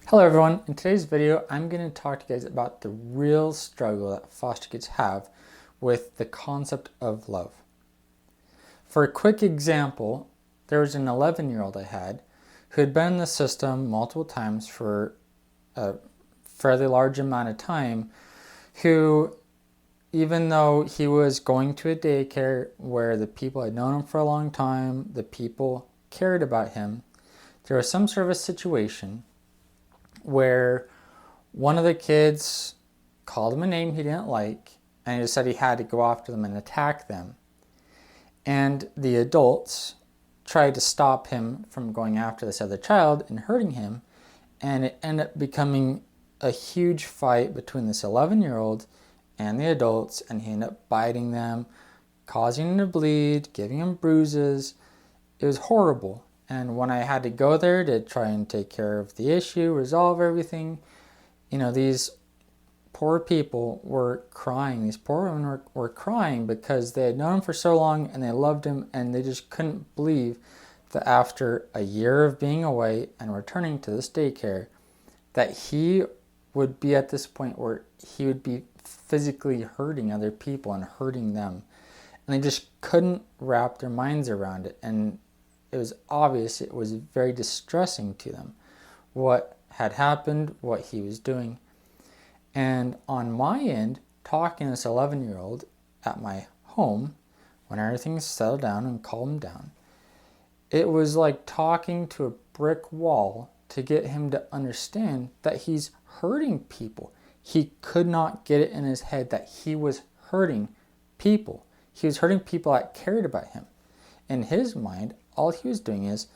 Hello everyone, in today's video I'm going to talk to you guys about the real struggle that foster kids have with the concept of love. For a quick example, there was an 11-year-old I had who had been in the system multiple times for a fairly large amount of time, who, even though he was going to a daycare where the people had known him for a long time, the people cared about him, there was some sort of a situation where one of the kids called him a name he didn't like, and he said he had to go after them and attack them. And the adults tried to stop him from going after this other child and hurting him, and it ended up becoming a huge fight between this 11-year-old and the adults, and he ended up biting them, causing him to bleed, giving him bruises. It was horrible. And when I had to go there to try and take care of the issue, resolve everything, these poor people were crying. These poor women were crying because they had known him for so long and they loved him, and they just couldn't believe that after a year of being away and returning to this daycare, that he would be at this point where he would be physically hurting other people and hurting them. And they just couldn't wrap their minds around it. And it was obvious, it was very distressing to them what had happened, what he was doing. And on my end, talking to this 11-year-old at my home, when everything settled down and calmed down, it was like talking to a brick wall to get him to understand that he's hurting people. He could not get it in his head that he was hurting people. He was hurting people that cared about him. In his mind, all he was doing is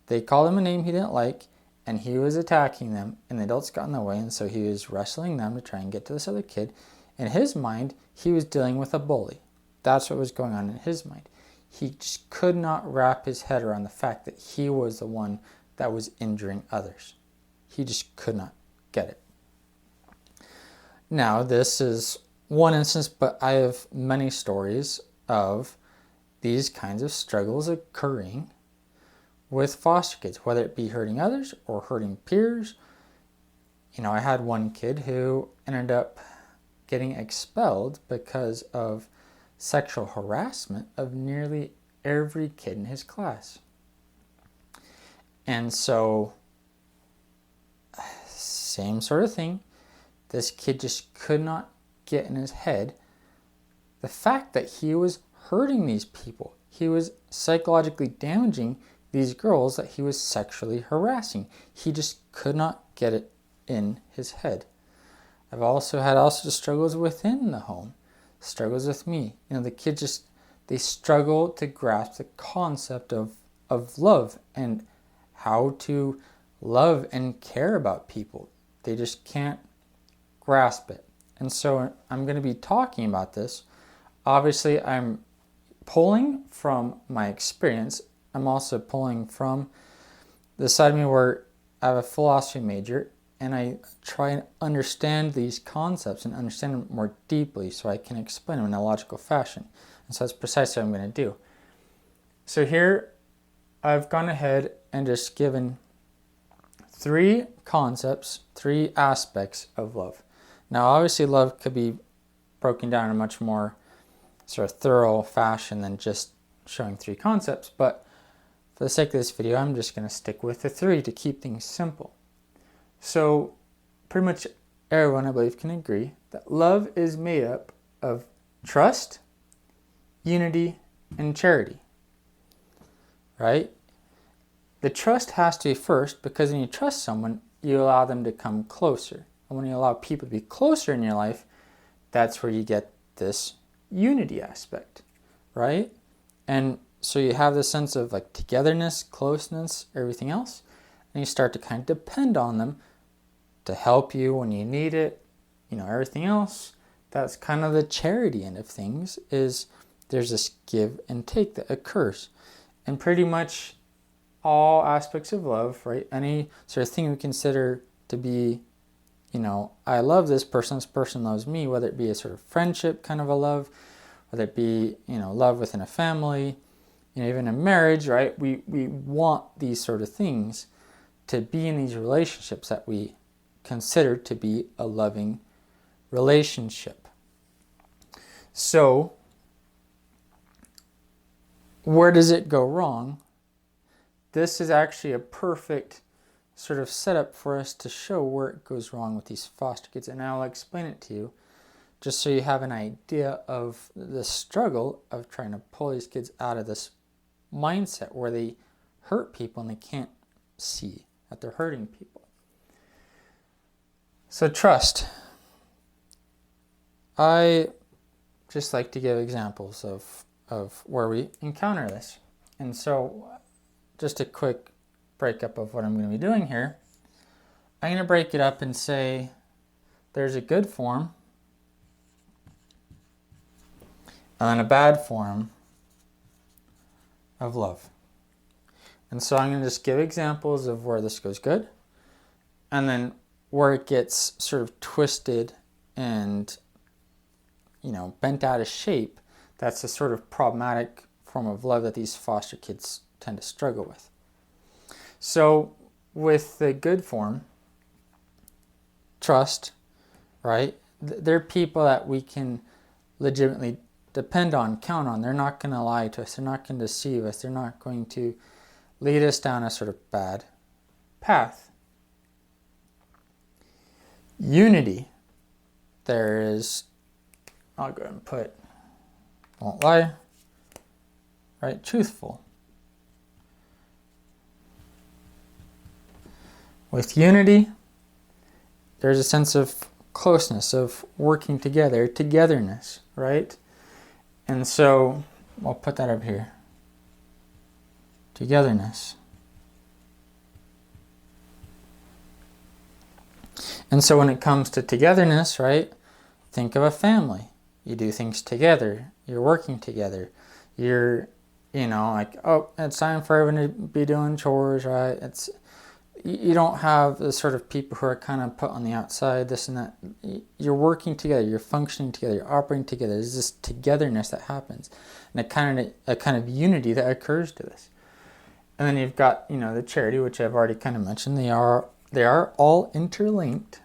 they called him a name he didn't like, and he was attacking them, and the adults got in the way, and so he was wrestling them to try and get to this other kid. In his mind, he was dealing with a bully. That's what was going on in his mind. He just could not wrap his head around the fact that he was the one that was injuring others. He just could not get it. Now, this is one instance, but I have many stories of these kinds of struggles occurring with foster kids, whether it be hurting others or hurting peers. I had one kid who ended up getting expelled because of sexual harassment of nearly every kid in his class. And so, same sort of thing. This kid just could not get in his head the fact that he was hurting these people. He was psychologically damaging these girls that he was sexually harassing. He just could not get it in his head. I've also had struggles within the home, struggles with me. The kids they struggle to grasp the concept of love and how to love and care about people. They just can't grasp it. And so I'm going to be talking about this. Obviously, I'm pulling from my experience. I'm also pulling from the side of me where I have a philosophy major, and I try and understand these concepts and understand them more deeply so I can explain them in a logical fashion. And so that's precisely what I'm going to do. So here I've gone ahead and just given three concepts, three aspects of love. Now, obviously, love could be broken down in a much more sort of thorough fashion than just showing three concepts, but for the sake of this video, I'm just going to stick with the three to keep things simple. So pretty much everyone, I believe, can agree that love is made up of trust, unity, and charity, right? The trust has to be first, because when you trust someone, you allow them to come closer. And when you allow people to be closer in your life, that's where you get this unity aspect, right? And so you have this sense of like togetherness, closeness, everything else, and you start to kind of depend on them to help you when you need it, everything else. That's kind of the charity end of things, is there's this give and take that occurs. And pretty much all aspects of love, right? Any sort of thing we consider to be, I love this person loves me, whether it be a sort of friendship kind of a love, whether it be, love within a family, even a marriage, right? We want these sort of things to be in these relationships that we consider to be a loving relationship. So, where does it go wrong? This is actually a perfect sort of setup for us to show where it goes wrong with these foster kids, and I'll explain it to you just so you have an idea of the struggle of trying to pull these kids out of this mindset where they hurt people and they can't see that they're hurting people. So trust. I just like to give examples of where we encounter this. And so just a quick breakup of what I'm going to be doing here. I'm going to break it up and say there's a good form and then a bad form of love. And so I'm going to just give examples of where this goes good and then where it gets sort of twisted and, bent out of shape. That's a sort of problematic form of love that these foster kids tend to struggle with. So with the good form, trust, right? They're people that we can legitimately depend on, count on. They're not going to lie to us. They're not going to deceive us. They're not going to lead us down a sort of bad path. Unity. There is, I'll go ahead and put, won't lie, right? Truthful. With unity, there's a sense of closeness, of working together, togetherness, right? And so, I'll put that up here. Togetherness. And so when it comes to togetherness, right, think of a family. You do things together. You're working together. You're, like, oh, it's time for everyone to be doing chores, right? You don't have the sort of people who are kind of put on the outside, this and that. You're working together. You're functioning together. You're operating together. There's this togetherness that happens, and a kind of unity that occurs to this. And then you've got, the charity, which I've already kind of mentioned. They are all interlinked.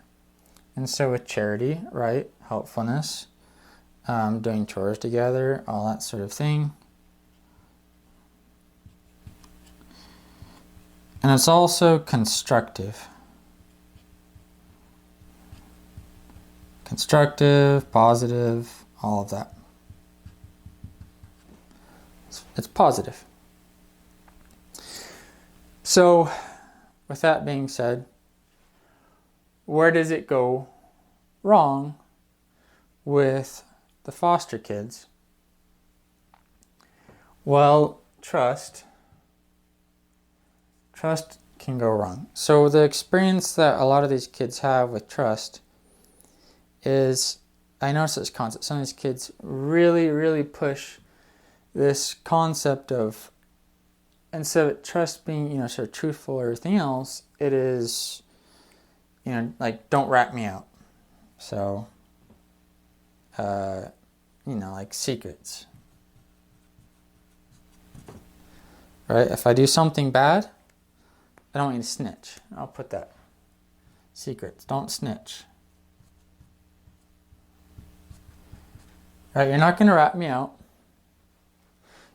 And so with charity, right, helpfulness, doing chores together, all that sort of thing. And it's also constructive. Constructive, positive, all of that. It's positive. So, with that being said, where does it go wrong with the foster kids? Well, trust can go wrong. So the experience that a lot of these kids have with trust is, I notice this concept, some of these kids really, really push this concept of, instead of trust being, sort of truthful or everything else, it is, like, don't rat me out. So, like secrets. Right? If I do something bad, I don't want you to snitch. I'll put that. Secrets. Don't snitch. Right? You're not going to rat me out.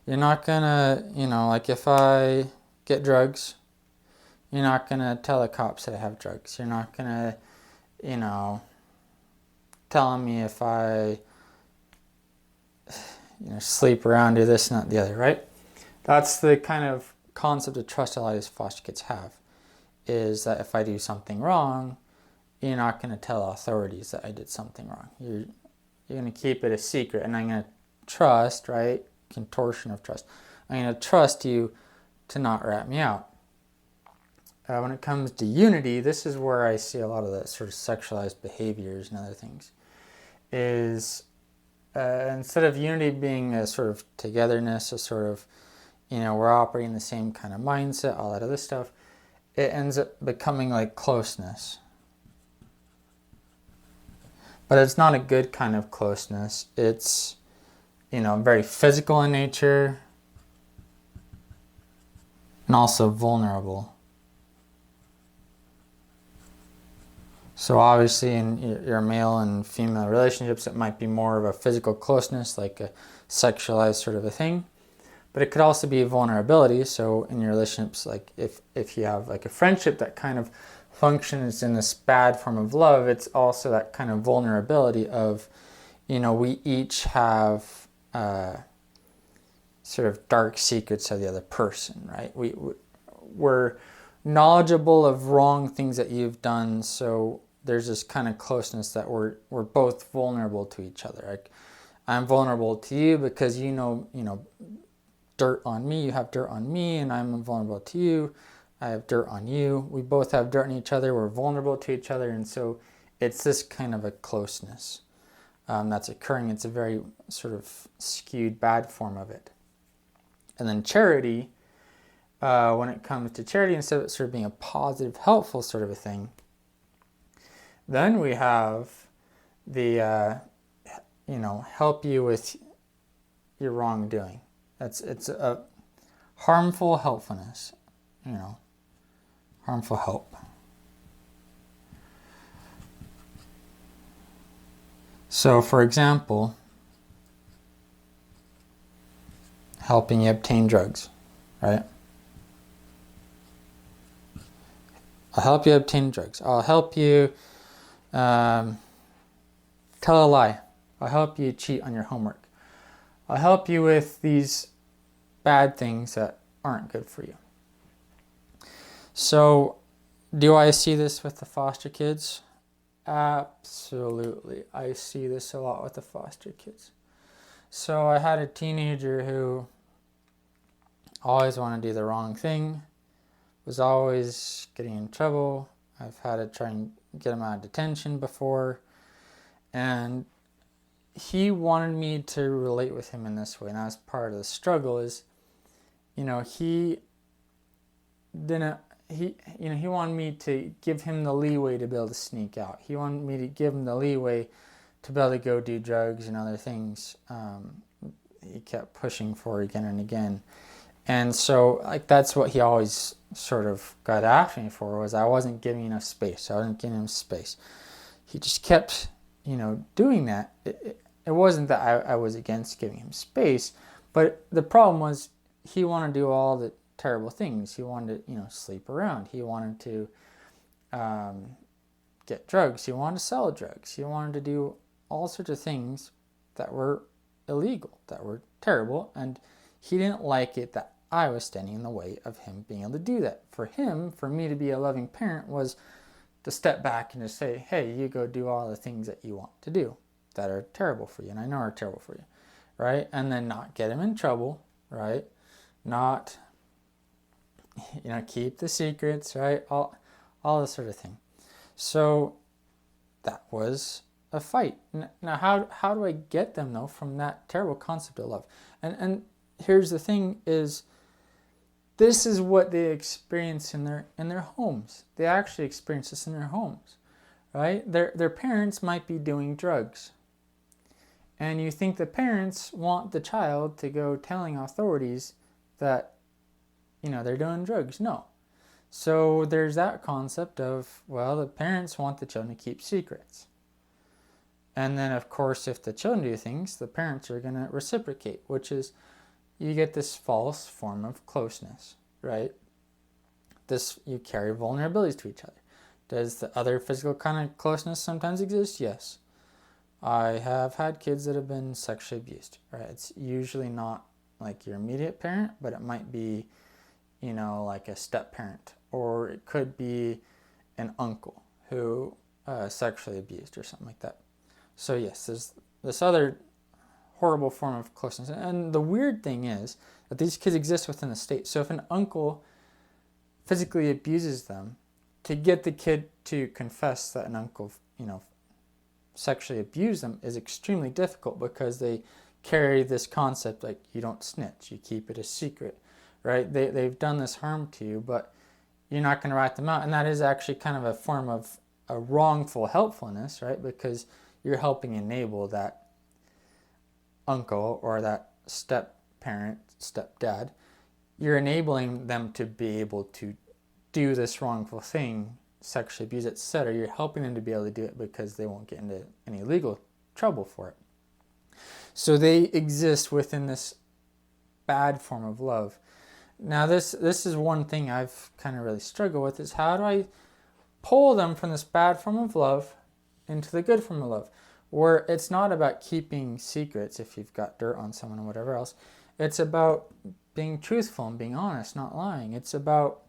You're not going to, like if I get drugs, you're not going to tell the cops that I have drugs. You're not going to, tell me if I, sleep around, do this and that, the other, right? That's the kind of concept of trust a lot of these foster kids have, is that if I do something wrong, you're not going to tell authorities that I did something wrong. You're going to keep it a secret, and I'm going to trust, right? Contortion of trust. I'm going to trust you to not rat me out. When it comes to unity, this is where I see a lot of the sort of sexualized behaviors and other things, is instead of unity being a sort of togetherness, a sort of, we're operating the same kind of mindset, all that other stuff, it ends up becoming like closeness. But it's not a good kind of closeness. It's, very physical in nature and also vulnerable. So obviously in your male and female relationships, it might be more of a physical closeness, like a sexualized sort of a thing. But it could also be vulnerability. So in your relationships, like if you have like a friendship that kind of functions in this bad form of love, it's also that kind of vulnerability of, we each have sort of dark secrets of the other person, right? We're knowledgeable of wrong things that you've done, so there's this kind of closeness that we're both vulnerable to each other. Like I'm vulnerable to you because you know dirt on me, you have dirt on me, and I'm vulnerable to you. I have dirt on you. We both have dirt on each other. We're vulnerable to each other, and so it's this kind of a closeness that's occurring. It's a very sort of skewed bad form of it. And then charity, when it comes to charity, instead of it sort of being a positive, helpful sort of a thing, then we have the, help you with your wrongdoing. It's a harmful helpfulness, harmful help. So, for example, helping you obtain drugs, right? I'll help you obtain drugs. I'll help you tell a lie. I'll help you cheat on your homework. I'll help you with these bad things that aren't good for you. So, do I see this with the foster kids? Absolutely. I see this a lot with the foster kids. So I had a teenager who always wanted to do the wrong thing, was always getting in trouble. I've had to try and get him out of detention before. And he wanted me to relate with him in this way. And that was part of the struggle is, he didn't, he wanted me to give him the leeway to be able to sneak out. He wanted me to give him the leeway to be able to go do drugs and other things. He kept pushing for again and again. And so, that's what he always sort of got after me for, was I wasn't giving enough space. I wasn't giving him space. He just kept, doing that. It wasn't that I was against giving him space, but the problem was he wanted to do all the terrible things. He wanted to, sleep around. He wanted to get drugs. He wanted to sell drugs. He wanted to do all sorts of things that were illegal, that were terrible, and he didn't like it that I was standing in the way of him being able to do that. For him, for me to be a loving parent, was to step back and just say, hey, you go do all the things that you want to do that are terrible for you, and I know are terrible for you, right? And then not get him in trouble, right? Not, keep the secrets, right? All this sort of thing. So that was a fight. Now, how do I get them, though, from that terrible concept of love? And here's the thing is, this is what they experience in their homes. They actually experience this in their homes, right? Their parents might be doing drugs. And you think the parents want the child to go telling authorities that, they're doing drugs. No. So there's that concept of, well, the parents want the children to keep secrets. And then, of course, if the children do things, the parents are going to reciprocate, which is, you get this false form of closeness, right? You carry vulnerabilities to each other. Does the other physical kind of closeness sometimes exist? Yes. I have had kids that have been sexually abused, right? It's usually not like your immediate parent, but it might be, like a step parent, or it could be an uncle who sexually abused or something like that. So yes, there's this other horrible form of closeness. And the weird thing is that these kids exist within the state. So if an uncle physically abuses them, to get the kid to confess that an uncle, sexually abused them is extremely difficult, because they carry this concept like you don't snitch, you keep it a secret, right? They've done this harm to you, but you're not going to rat them out. And that is actually kind of a form of a wrongful helpfulness, right? Because you're helping enable that uncle or that step parent, stepdad, you're enabling them to be able to do this wrongful thing sexually abused, etc., you're helping them to be able to do it because they won't get into any legal trouble for it. So they exist within this bad form of love. Now this is one thing I've kind of really struggled with, is how do I pull them from this bad form of love into the good form of love, where it's not about keeping secrets if you've got dirt on someone or whatever else. It's about being truthful and being honest, not lying. It's about,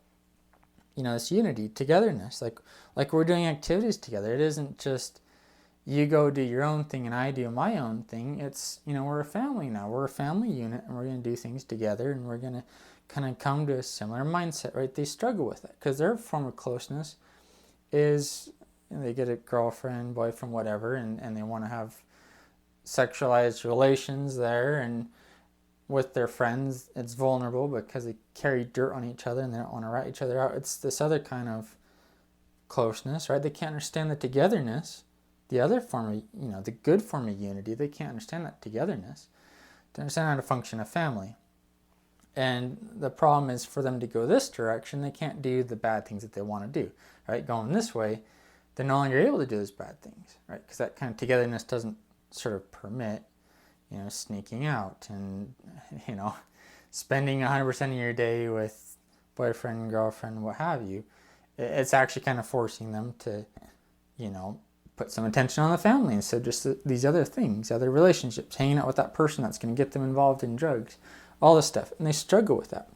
this unity, togetherness, like we're doing activities together. It isn't just you go do your own thing and I do my own thing. It's, we're a family now. We're a family unit, and we're going to do things together, and we're going to kind of come to a similar mindset, right? They struggle with it because their form of closeness is, they get a girlfriend, boyfriend, whatever, and they want to have sexualized relations there, and with their friends it's vulnerable because they carry dirt on each other and they don't want to rat each other out. It's this other kind of closeness, right? They can't understand the togetherness, the other form of, the good form of unity. They can't understand that togetherness to understand how to function a family. And the problem is, for them to go this direction, they can't do the bad things that they want to do, right? Going this way, they're no longer able to do those bad things, right? Because that kind of togetherness doesn't sort of permit, sneaking out and, spending 100% of your day with boyfriend, girlfriend, what have you. It's actually kind of forcing them to, put some attention on the family instead of just these other things, other relationships, hanging out with that person that's going to get them involved in drugs, all this stuff. And they struggle with that.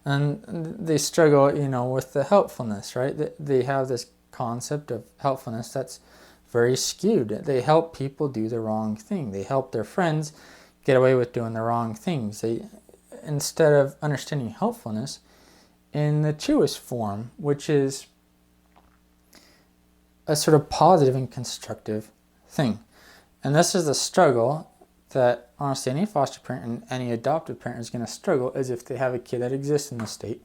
And they struggle, with the helpfulness, right? They have this concept of helpfulness that's very skewed. They help people do the wrong thing. They help their friends get away with doing the wrong things. Instead of understanding helpfulness in the truest form, which is a sort of positive and constructive thing. And this is the struggle that honestly any foster parent and any adoptive parent is going to struggle, as if they have a kid that exists in the state,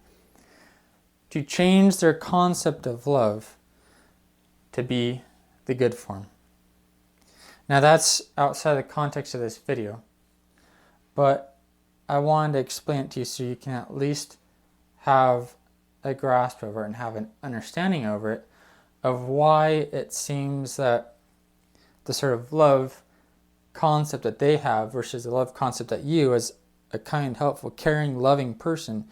to change their concept of love to be the good form. Now that's outside the context of this video, but I wanted to explain it to you so you can at least have a grasp over it and have an understanding over it, of why it seems that the sort of love concept that they have versus the love concept that you, as a kind, helpful, caring, loving person,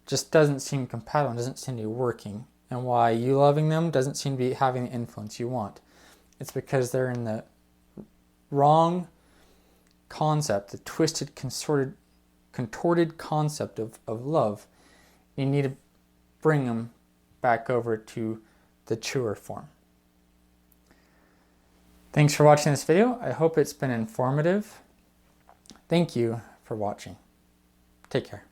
just doesn't seem compatible, doesn't seem to be working, and why you loving them doesn't seem to be having the influence you want. It's because they're in the wrong concept, the twisted, contorted concept of love. You need to bring them back over to the truer form. Thanks for watching this video. I hope it's been informative. Thank you for watching. Take care.